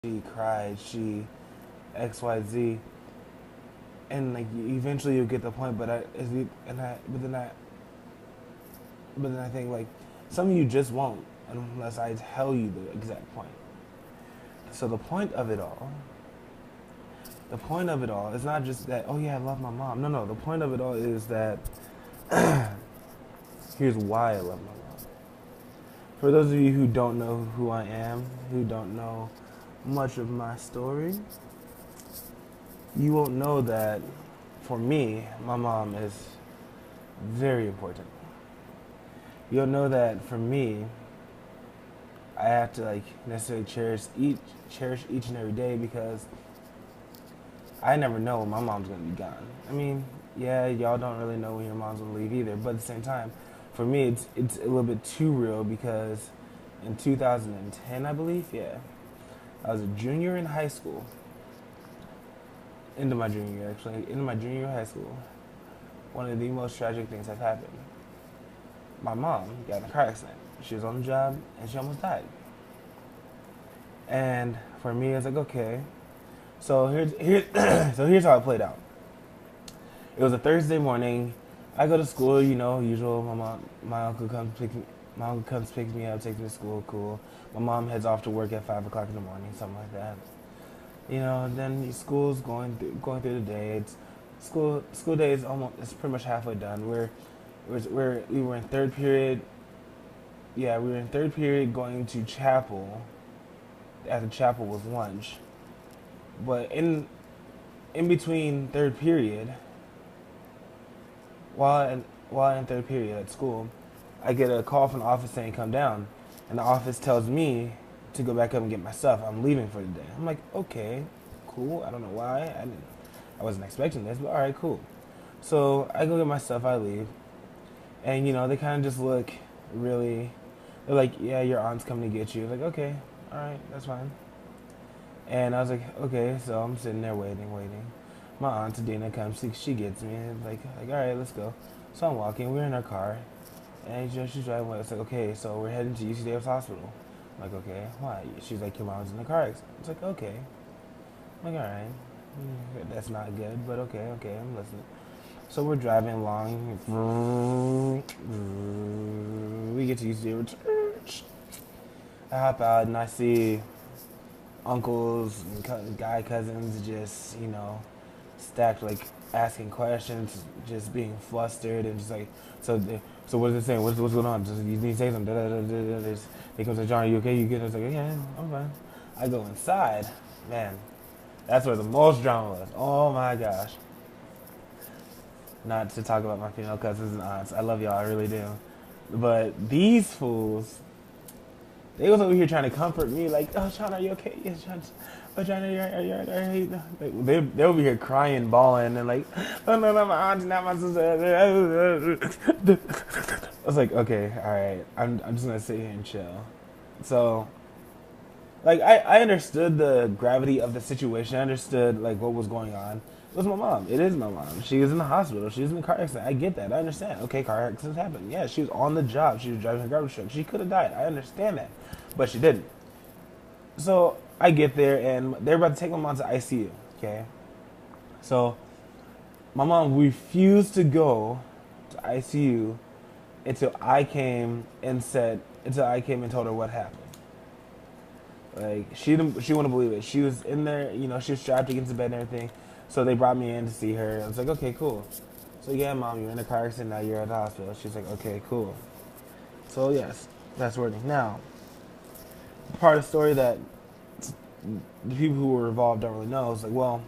she cried, she X Y Z, and like eventually you'll get the point. But but then I think like some of you just won't unless I tell you the exact point. So the point of it all is not just that. Oh yeah, I love my mom. No, no. The point of it all is that here's why I love my mom. For those of you who don't know who I am, who don't know much of my story, you won't know that for me, my mom is very important. You'll know that for me, I have to like necessarily cherish each and every day because I never know when my mom's gonna be gone. I mean, yeah, y'all don't really know when your mom's gonna leave either, but at the same time, for me, it's a little bit too real because in 2010, I believe, yeah, I was a junior in high school, into my junior year actually, into my junior year of high school. One of the most tragic things have happened. My mom got in a car accident. She was on the job and she almost died. And for me, it's like okay. So so here's how it played out. It was a Thursday morning. I go to school, you know, usual. My uncle comes picks me up, takes me to school. Cool. My mom heads off to work at 5 o'clock in the morning, something like that. You know, then school's going through the day. It's school day is almost it's pretty much halfway done. We were in third period. Yeah, we were in third period going to chapel. After chapel was lunch, but in between third period, while in third period at school, I get a call from the office saying come down, and the office tells me to go back up and get my stuff. I'm leaving for the day. I'm like, okay, cool. I don't know why. I wasn't expecting this, but all right, cool. So I go get my stuff. I leave, and you know they kind of just look really. They're like, yeah, your aunt's coming to get you. Like, okay, all right, that's fine. And I was like, okay, so I'm sitting there waiting. My aunt Dina comes, she gets me, and like, all right, let's go. So I'm walking, we're in our car, and she's driving away. It's like, okay, so we're heading to UC Davis Hospital. I'm like, okay, why? She's like, your mom's in a car accident. It's like, okay. I'm like, all right, that's not good, but okay, I'm listening. So we're driving along. We get to UC Davis Church. I hop out and I see uncles and guy cousins just stacked like asking questions, just being flustered and just like so what is it saying? What's going on? Just, you need to say something. Da, da, da, da, da. He comes like, John, are you okay? You good? I was like, yeah, I'm fine. I go inside, man. That's where the most drama was. Oh my gosh. Not to talk about my female cousins and aunts. I love y'all, I really do. But these fools, they was over here trying to comfort me, like, "Oh, Sean, are you okay? Yes, Sean. Oh, John, are you like, they over here crying, bawling, and like, "Oh no, not my aunt, not my sister." I was like, "Okay, all right. I'm just gonna sit here and chill." So, like, I understood the gravity of the situation. I understood like what was going on. It was my mom. It is my mom. She was in the hospital. She was in a car accident. I get that. I understand. Okay, car accidents happen. Yeah, she was on the job. She was driving a garbage truck. She could have died. I understand that, but she didn't. So I get there and they're about to take my mom to ICU. Okay, so my mom refused to go to ICU until I came and told her what happened. Like she wouldn't believe it. She was in there, she was strapped against the bed and everything. So they brought me in to see her. I was like, okay, cool. So yeah, mom, you're in a car accident now. You're at the hospital. She's like, okay, cool. So yes, that's wording. Now, part of the story that the people who were involved don't really know is like, well,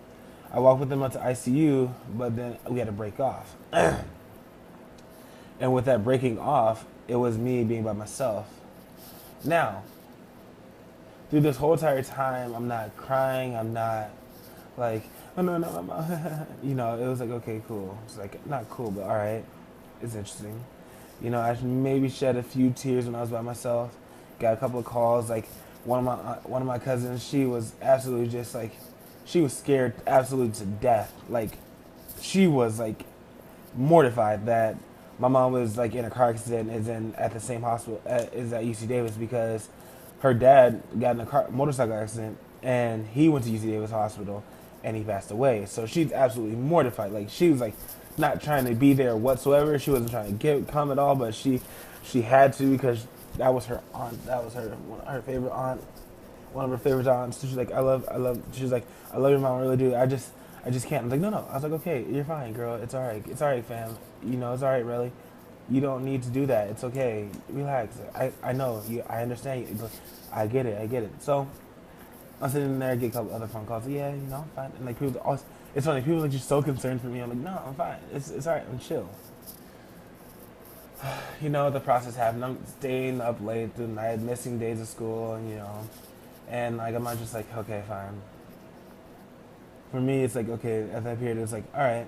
I walked with them up to ICU, but then we had to break off. And with that breaking off, it was me being by myself. Now, through this whole entire time, I'm not crying. I'm not like, oh no, no, no. It was like, okay, cool. It's like, not cool, but all right. It's interesting. I maybe shed a few tears when I was by myself. Got a couple of calls. Like one of my cousins, she was absolutely just like, she was scared absolutely to death. Like she was like mortified that my mom was like in a car accident is in at the same hospital is at UC Davis because her dad got in a motorcycle accident and he went to UC Davis Hospital, and he passed away. So she's absolutely mortified. Like she was like not trying to be there whatsoever. She wasn't trying to come at all, but she had to because that was her aunt. That was her favorite aunt, one of her favorite aunts. So she's like, I love. She's like, I love your mom, I really do. I just can't. I was like, no. I was like, okay, you're fine, girl. It's all right. It's all right, fam. You know, it's all right, really. You don't need to do that. It's okay. Relax. I know. I understand you. I get it. I get it. So I'm sitting there, get a couple other phone calls. Yeah, you know, I'm fine. And like people always, it's funny. People are just so concerned for me. I'm like, no, I'm fine. It's all right. I'm chill. You know, the process happened. I'm staying up late through the night, missing days of school, and and like I'm not just like, okay, fine. For me, it's like, okay, at that period, it's like, all right,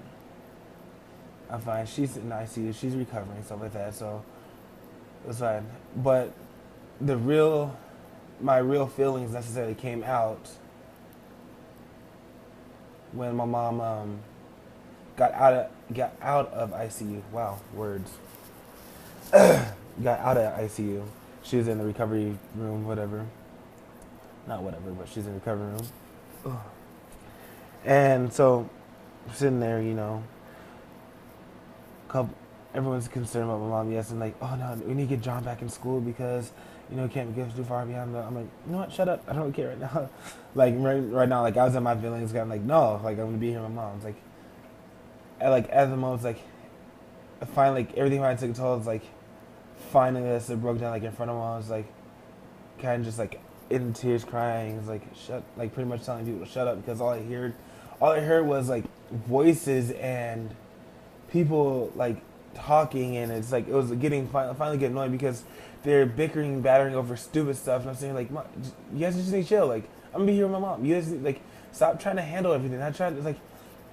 I'm fine. She's in ICU. She's recovering, stuff like that. So it was fine. But my real feelings necessarily came out when my mom got out of ICU. Wow, words. Got out of ICU. She was in the recovery room, whatever. Not whatever, but she's in the recovery room. Ugh. And so, sitting there, everyone's concerned about my mom, yes, and like, oh no, we need to get John back in school because, he can't get too far behind. I'm like, you know what, shut up, I don't care right now. Like, right now, like, I was in my feelings, I'm like, no, like, I'm gonna be here with my mom. It's like, at the moment, it's like, finally, like, everything I took a toll, it's like, finally, this it broke down, like, in front of mom. I was like, kind of just like, in tears, crying. It's like, like, pretty much telling people to shut up because all I heard was like voices and people like talking, and it's like it was getting finally getting annoying because they're bickering, battering over stupid stuff. And I'm saying like, you guys just need to chill. Like, I'm gonna be here with my mom. You guys like stop trying to handle everything. Not trying to like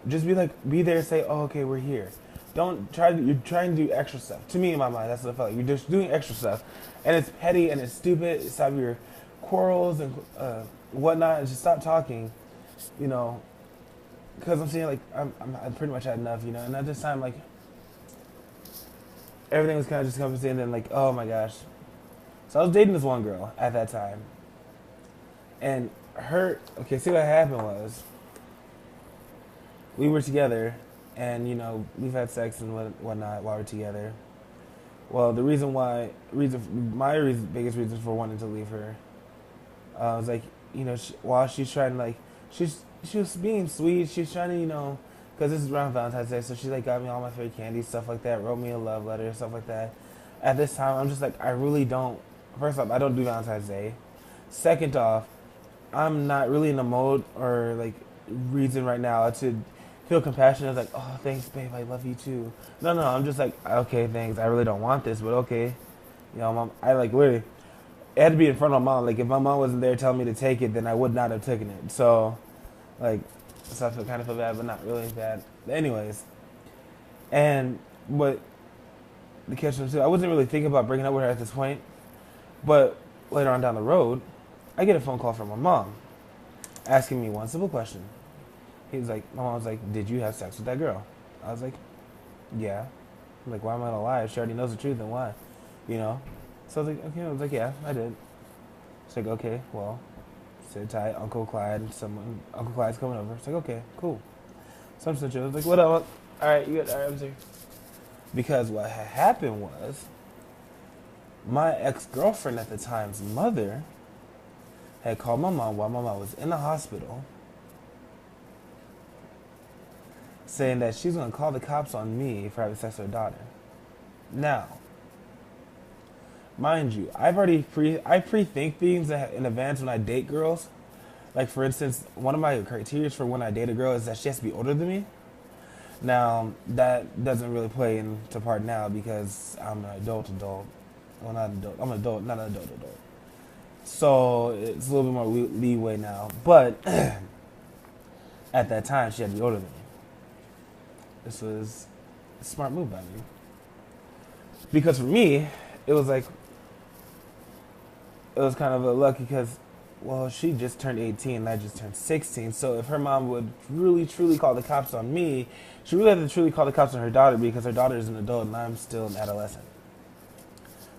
just be there. Say, oh, okay, we're here. Don't try to. You're trying to do extra stuff. To me, in my mind, that's what I felt like. You're just doing extra stuff, and it's petty and it's stupid. Stop your quarrels and whatnot, and just stop talking. Because I'm saying like I pretty much had enough, and at this time like everything was kind of just coming in, and like, oh my gosh. So I was dating this one girl at that time, and see what happened was we were together, and we've had sex and whatnot while we're together. Well, biggest reason for wanting to leave her was like, while she's trying to like she was being sweet. She was trying to, because this is around Valentine's Day, so she like got me all my favorite candy, stuff like that, wrote me a love letter, stuff like that. At this time, I'm just like, I really don't. First off, I don't do Valentine's Day. Second off, I'm not really in the mode or like reason right now to feel compassionate. I was like, oh, thanks, babe, I love you too. No, I'm just like, okay, thanks. I really don't want this, but okay. Mom, I like literally. It had to be in front of my mom. Like, if my mom wasn't there telling me to take it, then I would not have taken it. So, like, so I kind of feel bad, but not really bad. But anyways, but the catch was too, I wasn't really thinking about breaking up with her at this point. But later on down the road, I get a phone call from my mom asking me one simple question. My mom was like, did you have sex with that girl? I was like, yeah. I'm like, why am I gonna lie? If she already knows the truth, then why? So I was like, okay. I was like, yeah, I did. It's like, okay, well, sit tight. Uncle Clyde's coming over. It's like, okay, cool. So I'm such I was like, what up? All right, you good? All right, I'm sorry. Because what had happened was my ex-girlfriend at the time's mother had called my mom while my mom was in the hospital, saying that she's going to call the cops on me for having sex with her daughter. Now, mind you, I pre-think things in advance when I date girls. Like, for instance, one of my criteria for when I date a girl is that she has to be older than me. Now, that doesn't really play into part now because I'm an adult. Well, not an adult. I'm an adult, not an adult. So, it's a little bit more leeway now. But, at that time, she had to be older than me. This was a smart move by me. Because for me, it was kind of a lucky because, well, she just turned 18 and I just turned 16. So if her mom would really, truly call the cops on me, she really had to truly call the cops on her daughter because her daughter is an adult and I'm still an adolescent.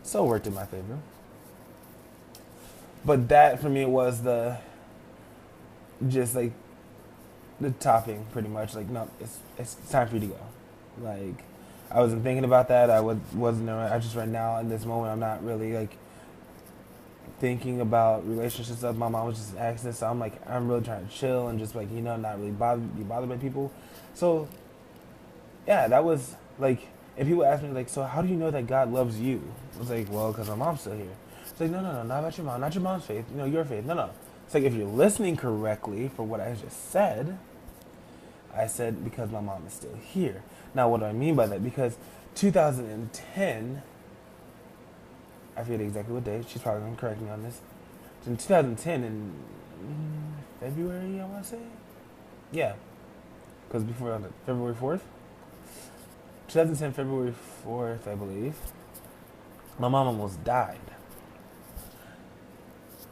So it worked in my favor. But that, for me, was the just like the topping, pretty much. Like, no, it's time for you to go. Like, I wasn't thinking about that. Wasn't. I just right now in this moment, I'm not really like thinking about relationships stuff. My mom was just asking this, so I'm like, I'm really trying to chill and just like, not really be bothered by people. So yeah, that was like, and people ask me like, so how do you know that God loves you? I was like, well, because my mom's still here. It's like, no, no, no, not about your mom, not your mom's faith, your faith. No, no. It's like, if you're listening correctly for what I just said, I said because my mom is still here. Now, what do I mean by that? Because 2010, I forget exactly what date. She's probably going to correct me on this. In 2010, in February, I want to say? Yeah. Because before February 4th? 2010, February 4th, I believe. My mom almost died.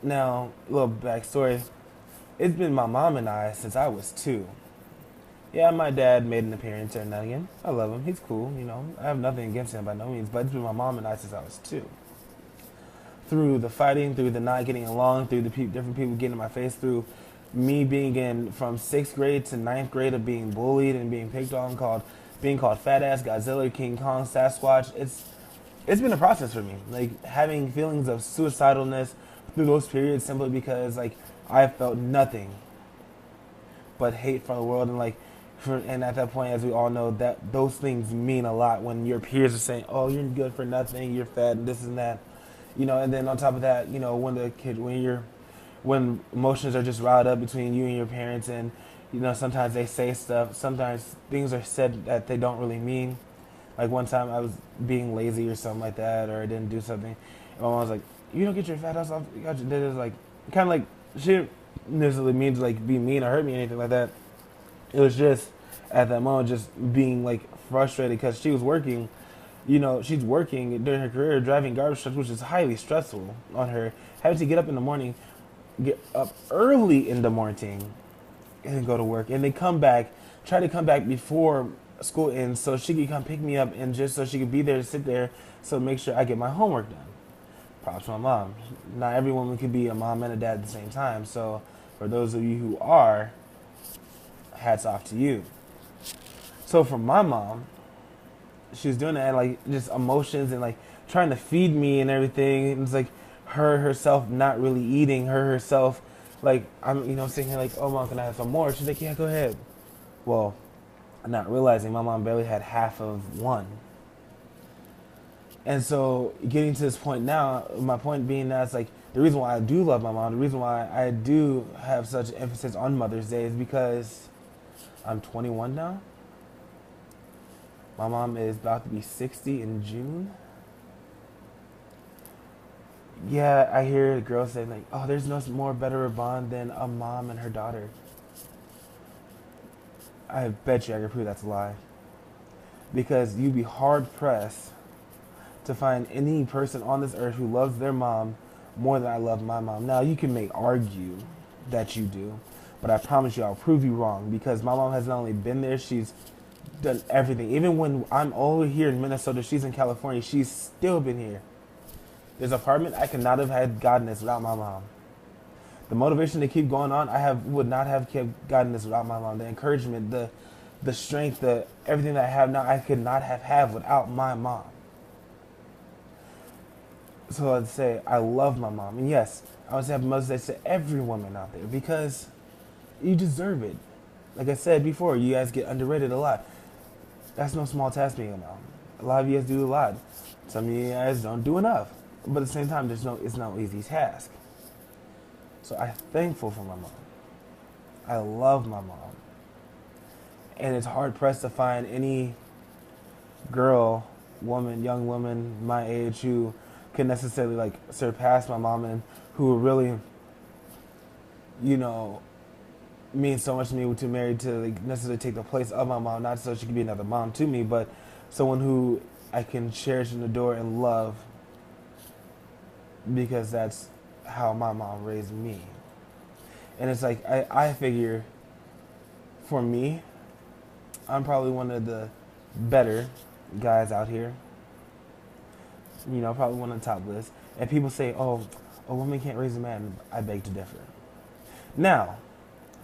Now, a little backstory. It's been my mom and I since I was 2. Yeah, my dad made an appearance every now and again. I love him. He's cool, I have nothing against him by no means, but it's been my mom and I since I was 2. Through the fighting, through the not getting along, through the different people getting in my face, through me being in from 6th grade to 9th grade of being bullied and being picked on, being called fat ass, Godzilla, King Kong, Sasquatch. It's been a process for me, like having feelings of suicidalness through those periods simply because like I felt nothing but hate for the world and at that point, as we all know, that those things mean a lot when your peers are saying, "Oh, you're good for nothing, you're fat, and this and that," And then on top of that, when emotions are just riled up between you and your parents, and sometimes they say stuff, sometimes things are said that they don't really mean. Like one time, I was being lazy or something like that, or I didn't do something, and my mom was like, "You don't get your fat ass off." It was like kind of like she didn't necessarily mean to like be mean or hurt me or anything like that. It was just at that moment just being like frustrated because she was working. She's working during her career driving garbage trucks, which is highly stressful on her. Having to get up in the morning, get up early in the morning, and then go to work, and then try to come back before school ends so she could come pick me up and just so she could be there to sit there so make sure I get my homework done. Props to my mom. Not every woman can be a mom and a dad at the same time. So for those of you who are, hats off to you. So for my mom, she was doing that and like just emotions and like trying to feed me and everything. It was like her herself not really eating, her herself like I'm sitting here like, "Oh mom, can I have some more?" She's like, "Yeah, go ahead." Well, not realizing my mom barely had half of one. And so getting to this point now, my point being that it's like the reason why I do love my mom, the reason why I do have such an emphasis on Mother's Day is because I'm 21 now. My mom is about to be 60 in June. Yeah, I hear girls say like, "Oh, there's no more better bond than a mom and her daughter." I bet you I can prove that's a lie. Because you'd be hard pressed to find any person on this earth who loves their mom more than I love my mom. Now, you can argue that you do, but I promise you I'll prove you wrong because my mom has not only been there, she's done everything. Even when I'm over here in Minnesota, she's in California, she's still been here. This apartment, I could not have had gotten this without my mom. The motivation to keep going on, would not have gotten this without my mom. The encouragement, the strength, everything that I have now, I could not have had without my mom. So I'd say I love my mom. And yes, I would say Happy Mother's Day to every woman out there because you deserve it. Like I said before, you guys get underrated a lot. That's no small task being a mom. A lot of you guys do a lot. Some of you guys don't do enough. But at the same time, it's no easy task. So I'm thankful for my mom. I love my mom. And it's hard pressed to find any girl, woman, young woman my age who can necessarily like surpass my mom and who really, means so much to me to marry to like necessarily take the place of my mom, not so she can be another mom to me, but someone who I can cherish and adore and love because that's how my mom raised me. And it's like I figure for me, I'm probably one of the better guys out here. Probably one on the top list. And people say, "Oh, a woman can't raise a man." I beg to differ. Now,